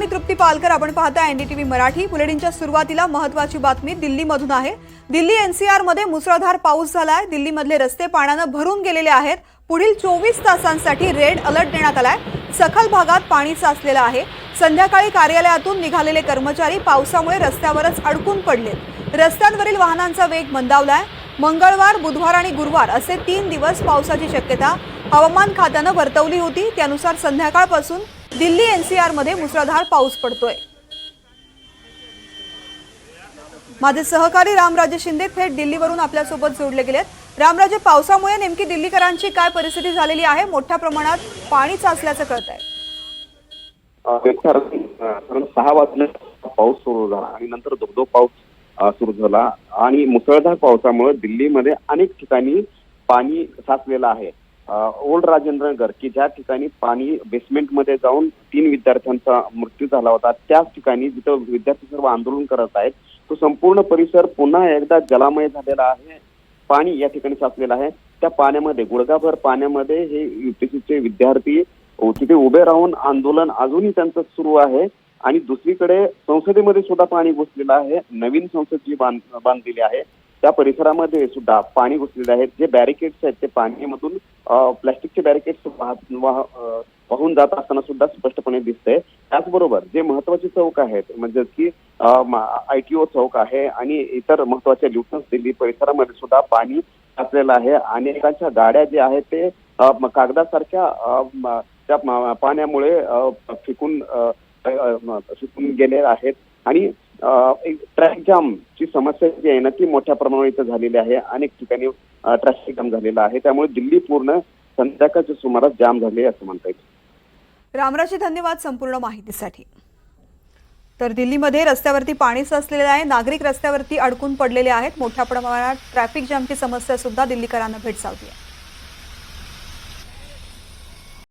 मी तृप्ती पालकर, आपण पाहताय एनडीटीव्ही मराठी। बुलेटिनच्या सुरुवातीला महत्त्वाची बातमी दिल्लीमधून आहे। दिल्ली एनसीआर मध्ये मुसळधार पाऊस झालाय। दिल्लीमधले रस्ते पाण्याने भरून गेलेले आहेत। पुढील 24 तासांसाठी रेड अलर्ट देण्यात आलाय। सखल भागात पाणी साचलेलं आहे। संध्याकाळी कार्यालयातून निघालेले कर्मचारी पावसामुळे रस्त्यावरच अडकून पडले। रस्त्यांवरील वाहनांचा वेग मंदावलाय। मंगळवार, बुधवार आणि गुरुवार असे 3 दिवस पावसाची शक्यता हवामान खात्याने वर्तवली होती। त्यानुसार संध्याकाळपासून दिल्ली एनसीआर मध्ये मुसळधार पाऊस पडतोय। माझे सहकारी रामराजे शिंदे थेट दिल्लीवरून आपल्या सोबत जोडले गेलेत। रामराजे, पावसामुळे नेमकी दिल्लीकरांची काय परिस्थिती झालेली आहे? मोठ्या प्रमाणात पाणी साचल्याचं कळतंय। 6 वाजता पाऊस सुरू झाला आणि नंतर धोधो पाऊस सुरू झाला आणि मुसळधार पावसामुळे दिल्लीमध्ये अनेक ठिकाणी पाणी साचलेलं आहे। ओल्ड राजेंद्र नगर की ज्या ठिकाणी पाणी बेसमेंटमध्ये जाऊन 3 विद्यार्थ्यांचा मृत्यू झाला होता, त्याच ठिकाणी जिथं विद्यार्थी सर्व आंदोलन करत आहेत, तो संपूर्ण परिसर पुन्हा एकदा जलामय झालेला आहे। पाणी या ठिकाणी साचलेलं आहे। त्या पाण्यामध्ये गुडघाभर पाण्यामध्ये हे युपीएससीचे विद्यार्थी तिथे उभे राहून आंदोलन अजूनही त्यांचं सुरू आहे। आणि दुसरीकडे संसदेमध्ये सुद्धा पाणी घुसलेलं आहे। नवीन संसद जी बांधलेली आहे त्या परिसरामध्ये सुद्धा पाणी घुसलेले आहेत। जे बॅरिकेड्स आहेत ते पाण्यामधून प्लास्टिकचे बॅरिकेड्स वाहून जात असताना सुद्धा स्पष्टपणे दिसतंय। त्याचबरोबर जे महत्वाचे चौक आहेत, म्हणजे की ITO चौक आहे आणि इतर महत्वाच्या ल्युटन्स दिल्ली परिसरामध्ये सुद्धा पाणी साचलेलं आहे। अनेकांच्या गाड्या जे आहेत ते कागदासारख्या त्या पाण्यामुळे फिकून गेले आहेत आणि ट्रॅफिक जाम ची समस्या जी आहे ना ती मोठ्या प्रमाणावर इथं झालेली आहे। अनेक ठिकाणी ट्रॅफिक जाम झालेला आहे। त्यामुळे दिल्ली पूर्ण संध्याकाळच्या सुमारास जाम झाले असं म्हणता येईल। रामराजे, धन्यवाद संपूर्ण माहितीसाठी। तर दिल्लीमध्ये रस्त्यावरती पाणी साचलेले आहे। नागरिक रस्त्यावरती अडकून पडलेले आहेत। मोठ्या प्रमाणात ट्रॅफिक जामची समस्या सुद्धा दिल्लीकरांना भेडसावते आहे।